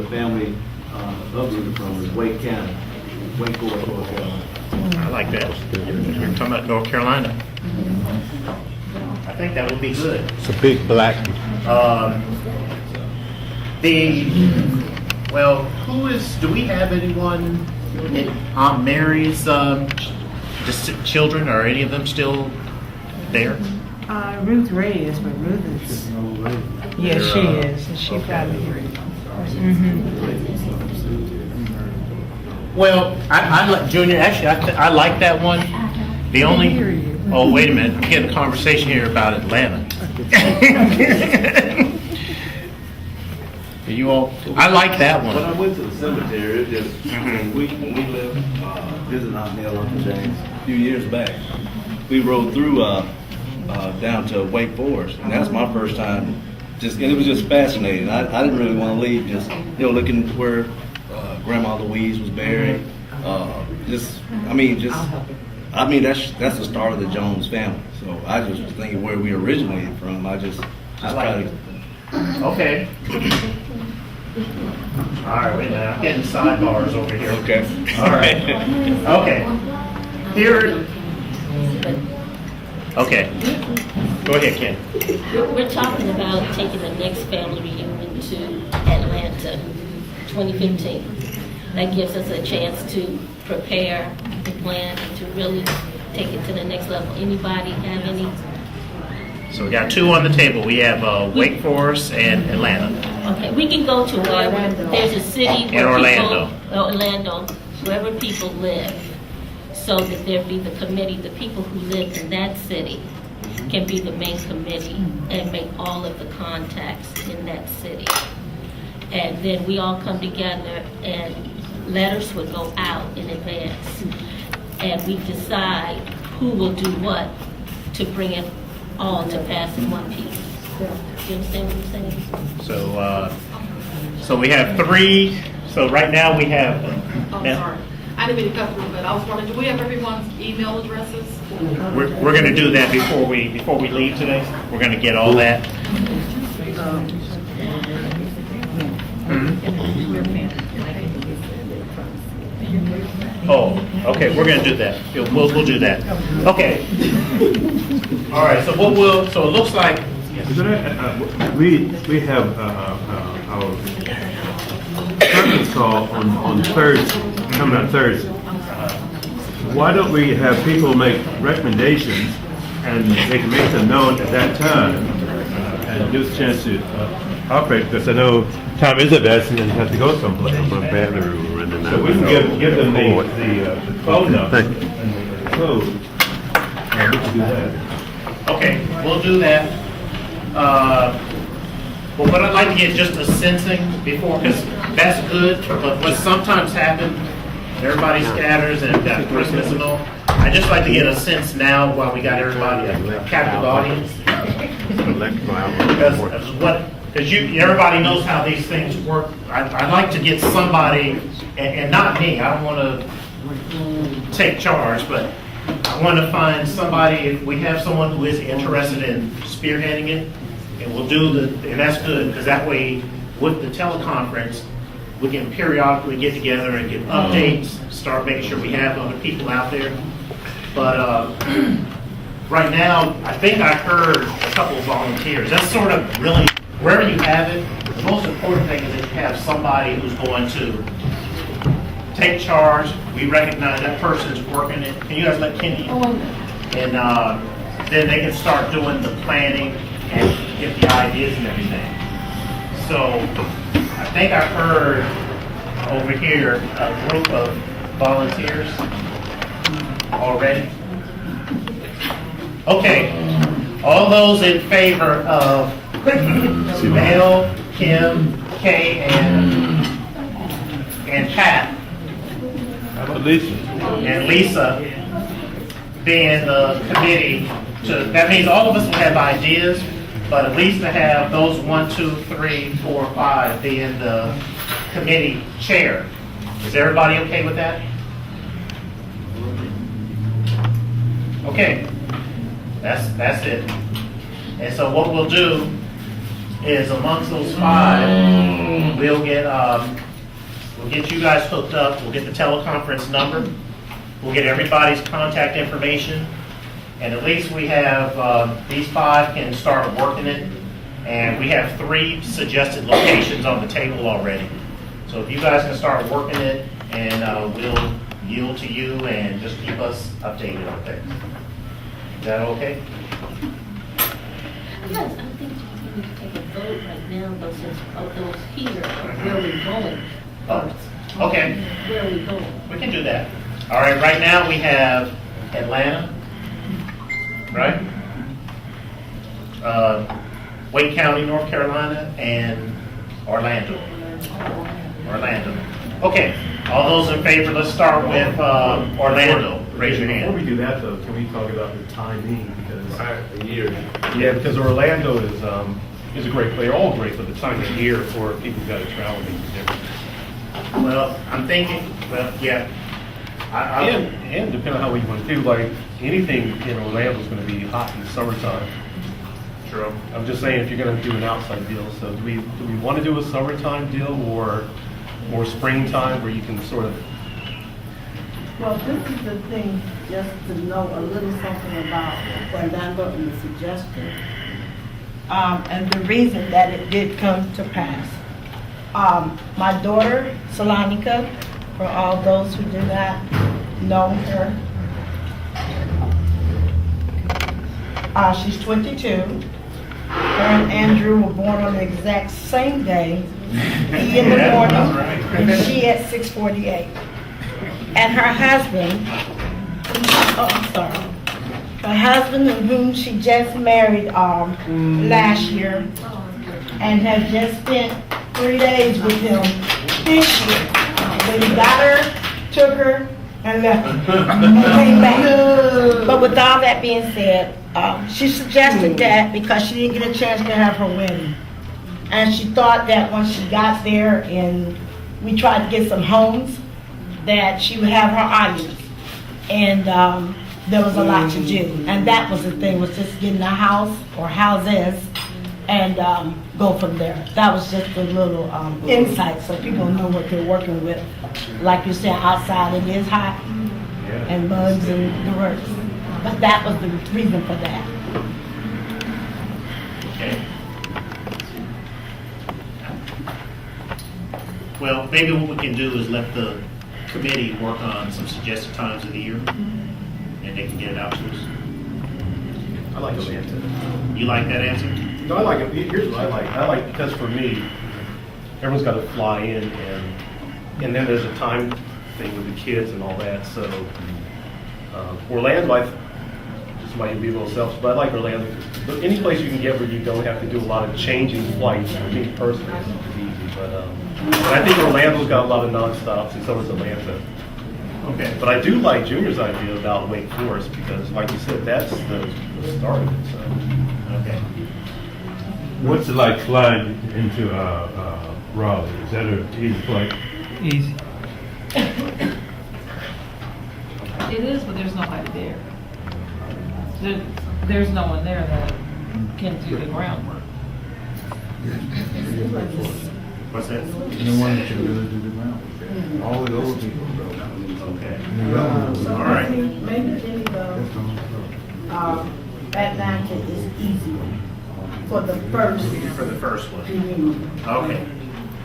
Family uprooted from is Wake County, Wake Forest, North Carolina. I like that. You're talking about North Carolina. I think that would be good. It's a big black. Do we have anyone in Aunt Mary's children? Are any of them still there? Ruth Ray is, but Ruth is. Yeah, she is. And she probably. Well, I like Junior. Actually, I like that one. The only. Oh, wait a minute. I'm getting a conversation here about Atlanta. You all. I like that When I one. went to the cemetery, it just, when we lived, visiting Aunt Nell, Uncle James, a few years back, we rode through, down to Wake Forest, and that's my first time, and it was just fascinating. I didn't really want to leave, just, looking where, Grandma Louise was buried, that's the start of the Jones family. So I just was thinking where we originated from. I like it. Okay. All right, wait a minute. I'm getting sidebars over here. Okay. All right. Okay. Here. Okay. Go ahead, Ken. We're talking about taking the next family reunion to Atlanta, 2015. That gives us a chance to prepare the plan to really take it to the next level. Anybody have any? So we got two on the table. We have Wake Forest and Atlanta. Okay, we can go to wherever there's a city where Orlando, wherever people live, so that there be the committee, the people who live in that city can be the main committee and make all of the contacts in that city. And then we all come together and letters would go out in advance. And we decide who will do what to bring it all to pass in one piece. You understand what I'm saying? So we have three. So right now we have. Oh, sorry. I didn't mean to cut through, but I was wondering, do we have everyone's email addresses? We're going to do that before we leave today. We're going to get all that. Oh, okay. We're going to do that. We'll do that. Okay. All right. So So it looks like. We have our conference call on Thursday, coming on Thursday. Why don't we have people make recommendations and they can make them known at that time and give us a chance to operate, because I know time is of essence and has to go someplace. So we can give them the phone number and the code, and we can do that. Okay, we'll do that. But what I'd like to get just a sensing before, because that's good, but what sometimes happens, everybody scatters and got Christmas and all. I just like to get a sense now while we got everybody a captive audience. Because everybody knows how these things work. I'd like to get somebody, and not me, I don't want to take charge, but I want to find somebody, if we have someone who is interested in spearheading it, and we'll do and that's good, because that way, with the teleconference, we can periodically get together and get updates, start making sure we have other people out there. But right now, I think I heard a couple of volunteers. That's sort of really, wherever you have it, the most important thing is that you have somebody who's going to take charge. We recognize that person's working it. Can you guys let Kenny? And then they can start doing the planning and get the ideas and everything. So I think I heard over here a group of volunteers already. Okay, all those in favor of Mel, Kim, Kay, and Pat, and Lisa being the committee, that means all of us will have ideas, but at least to have those 1, 2, 3, 4, 5 being the committee chair. Is everybody okay with that? Okay, that's it. And so what we'll do is amongst those 5, we'll get you guys hooked up. We'll get the teleconference number. We'll get everybody's contact information. And at least we have, these 5 can start working it. And we have 3 suggested locations on the table already. So if you guys can start working it, and we'll yield to you and just keep us updated on things. Is that okay? Yes, I think we need to take a vote right now, though, since those here, of where we're going. Oh, okay. Where are we going? We can do that. All right, right now we have Atlanta, right? Wake County, North Carolina, and Orlando. Okay, all those in favor, let's start with Orlando. Raise your Before we hand. do that, though, can we talk about the timing? Because A year. yeah, because Orlando is a great player, all great, but the time of year for people who got to travel makes a difference. Well, I'm thinking, yeah. And depending on how you want to do, like anything in Orlando is going to be hot in the summertime. True. I'm just saying, if you're going to do an outside deal, so do we want to do a summertime deal or more springtime where you can sort of? Well, this is the thing, just to know a little something about Orlando and the suggestion. And the reason that it did come to pass. My daughter, Salonika, for all those who do not know her, she's 22. Her and Andrew were born on the exact same day, he in the morning, and she at 6:48. And her husband, her husband, whom she just married last year, and has just spent 3 days with him this year. When he got her, took her, and left her, and came back. But with all that being said, she suggested that because she didn't get a chance to have her wedding. And she thought that once she got there and we tried to get some homes, that she would have her audience. And there was a lot to do. And that was the thing, was just getting a house or houses and go from there. That was just a little insight so people know what they're working with. Like you said, outside it is hot and bugs and the works. But that was the reason for that. Okay. Well, maybe what we can do is let the committee work on some suggested times of the year, and they can get it out to us. I like Atlanta. You like that answer? No, I like it. Here's what I like. I like because for me, everyone's got to fly in, and then there's a time thing with the kids and all that. So Orlando, just might be a little selfish, but I like Orlando. But any place you can get where you don't have to do a lot of changing flights, for me personally, is easy. But I think Orlando's got a lot of non-stops, and so does Atlanta. Okay. But I do like Junior's idea about Wake Forest because, like you said, that's the start of it. So. Okay. What's it like flying into Raleigh? Is that an easy flight? Easy. It is, but there's nobody there. There's no one there that can do the groundwork. What's that? No one that can really do the ground. All the old people go. Okay. So All right. maybe Jimmy, Atlanta is easier for the first. For the first one. reunion. Okay.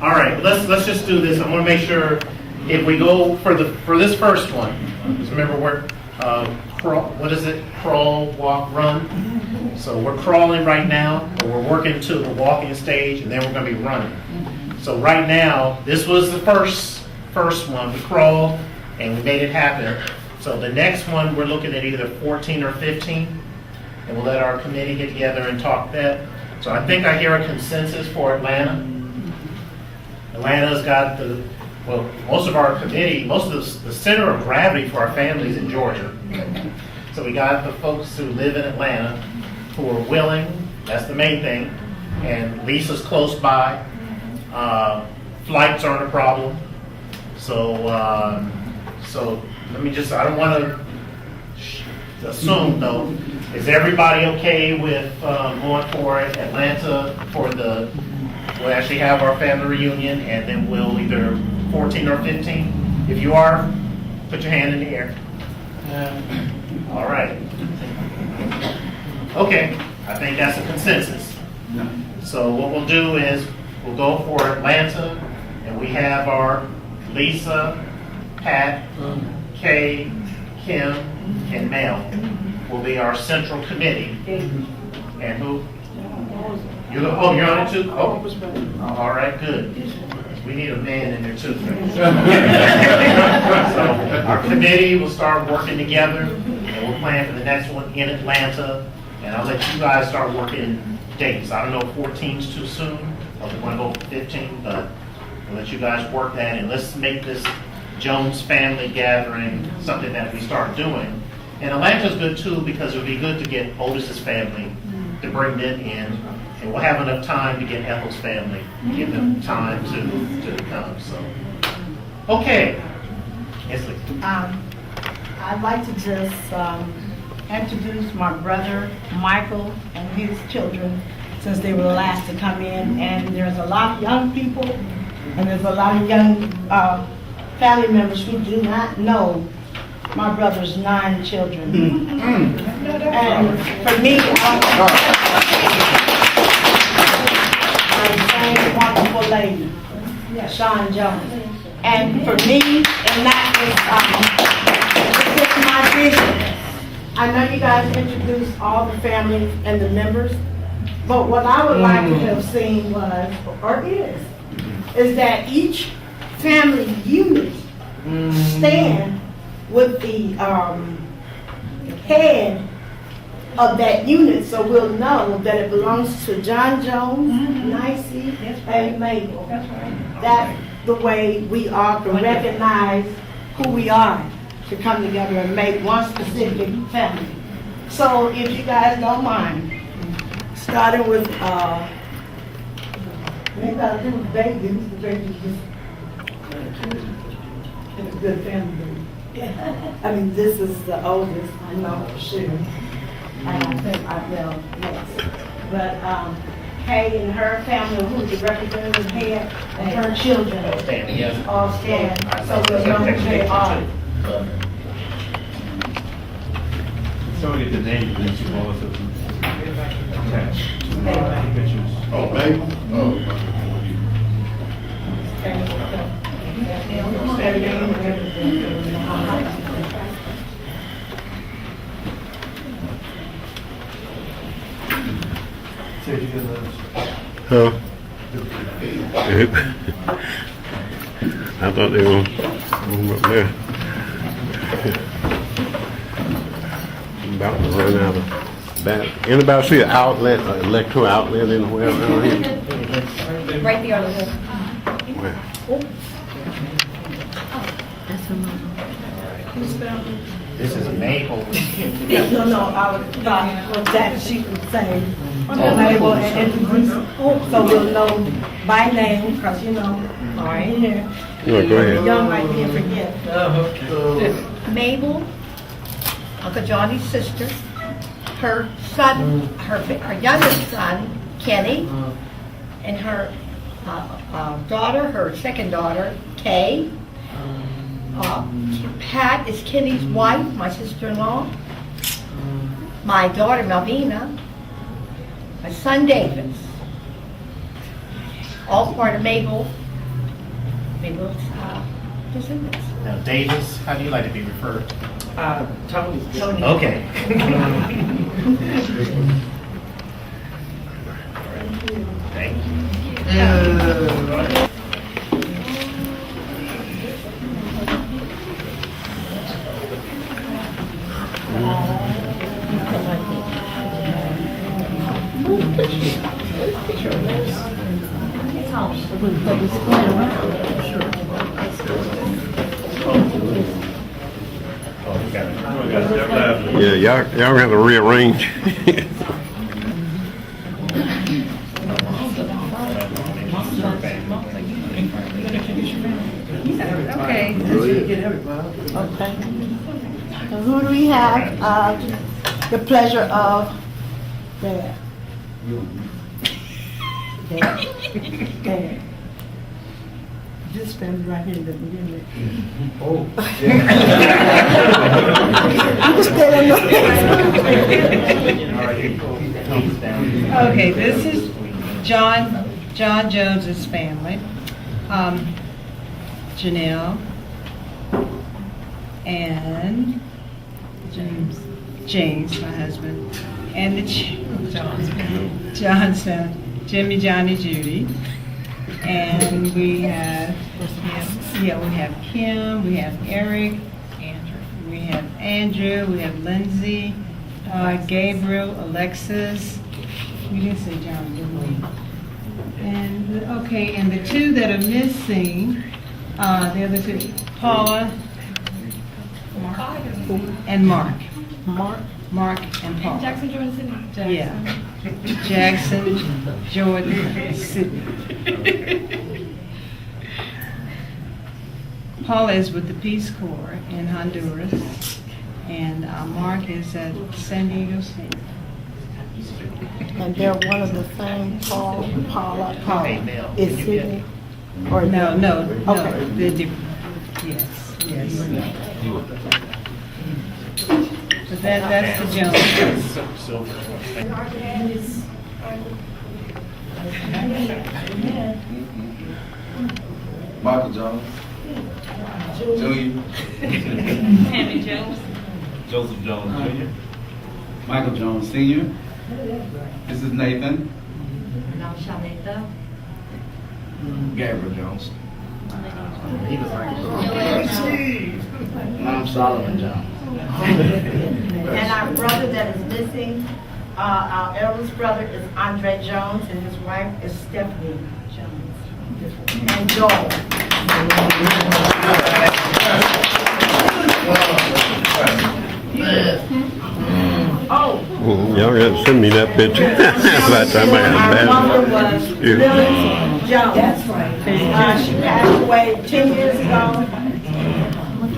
All right. Let's just do this. I want to make sure if we go for this first one. Just remember we're what is it? Crawl, walk, run. So we're crawling right now, but we're working to the walking stage, and then we're going to be running. So right now, this was the first one. We crawled, and we made it happen. So the next one, we're looking at either 14 or 15, and we'll let our committee get together and talk that. So I think I hear a consensus for Atlanta. Atlanta's got most of our committee, most of the center of gravity for our families in Georgia. So we got the folks who live in Atlanta who are willing, that's the main thing, and Lisa's close by. Flights aren't a problem. So let me just, I don't want to assume though, Is everybody okay with going for Atlanta for we'll actually have our family reunion, and then we'll either 14 or 15? If you are, put your hand in the air. All right. Okay, I think that's a consensus. So what we'll do is we'll go for Atlanta, and we have our Lisa, Pat, Kay, Kim, and Mel will be our central committee. And who? You're on it too? Oh, all right, good. We need a man in there too. So our committee will start working together, and we'll plan for the next one in Atlanta. And I'll let you guys start working dates. I don't know if 14's too soon, or if we want to go for 15, but we'll let you guys work that, and let's make this Jones family gathering something that we start doing. And Atlanta's good too, because it'll be good to get Otis's family, to bring them in, and we'll have enough time to get Ethel's family, give them time to come, so. Okay. Yes, Lee. I'd like to just introduce my brother, Michael, and his children, since they were the last to come in. And there's a lot of young people, and there's a lot of young family members who do not know my brother's 9 children. And for me, my same wonderful lady, Sean Jones. And for me, and that is my vision. I know you guys introduced all the family and the members, but what I would like to have seen was, or is that each family unit stand with the head of that unit, so we'll know that it belongs to John Jones, Nicey, and Mabel. That's the way we are to recognize who we are, to come together and make one specific family. So if you guys don't mind, starting with, maybe I'll do the baby, the baby is a good family. I mean, this is the oldest, I know for sure. And I think I will next. But Kay and her family, who's the representative head, and her children all stand, so we'll know who they are. So we get the names and then you all of them attached. Pictures. Oh, Mabel? Oh. Huh? I thought they were up there. About to run out of that. Anybody see an outlet, electrical outlet anywhere around here? Right there on the wall. Where? This is Mabel. No, I would thought was that she would say, Mabel and introduce, so we'll know by name, because you know, are in here. Yeah, go ahead. Young like me and forget. Mabel, Uncle Johnny's sister, her son, her youngest son, Kenny, and her daughter, her second daughter, Kay. Pat is Kenny's wife, my sister-in-law. My daughter, Malvina. My son, David. All part of Mabel's descendants. Now, Davis, how do you like to be referred? Tony. Okay. Thank you. Yeah, y'all have to rearrange. Okay. Okay. So who do we have? the pleasure of Dad. Dad. This family right here in the beginning. Oh. I'm still in the Okay, this is John Jones's family. Janelle and James, my husband, and the Johnson, Jimmy, Johnny, Judy. And we have, we have Kim, we have Eric, we have Andrew, we have Lindsay, Gabriel, Alexis. We didn't say John, didn't we? And, okay, and the two that are missing, the other two, Paula and Mark. Mark and Paula. Jackson, Jordan, Sydney. Yeah. Jackson, Jordan, Sydney. Paula is with the Peace Corps in Honduras, and Mark is at San Diego State. And they're one of the same, Paula, is Sydney? Or No, Okay. they're different. Yes. But that's the Jones. Michael Jones. Junior. Henry Jones. Joseph Jones Jr. Michael Jones Sr. This is Nathan. Gabriel Jones. I'm Solomon Jones. And our brother that is missing, our eldest brother is Andre Jones, and his wife is Stephanie Jones. And Joel. Oh. Y'all got to send me that picture. By the time I Our got mother that. was Lily Jones. That's right. She passed away 10 years ago.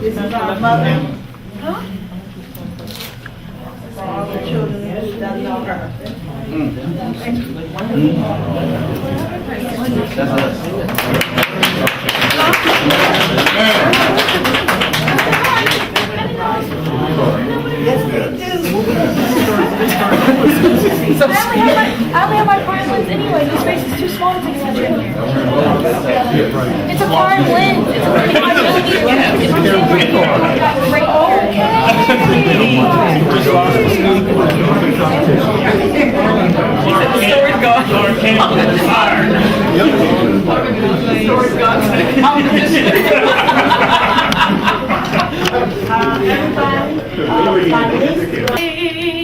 This is our mother. For all the children that know her. Yes, they do. I only have my prime lens anyway. This space is too small to take a picture in here. It's a prime lens. It's a 35 Story's gone. Story's gone.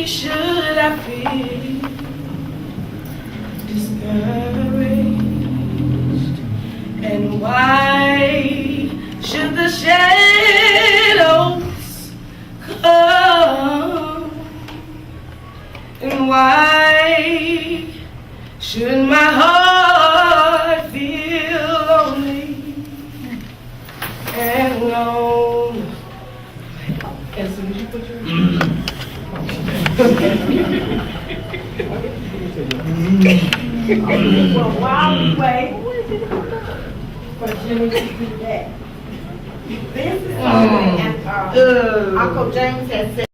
Should I feel discouraged? And why should the shadows come? And why should my heart feel lonely and alone? As soon as you put your Well, while we wait for Jimmy to do that, this is something, and Uncle James has said.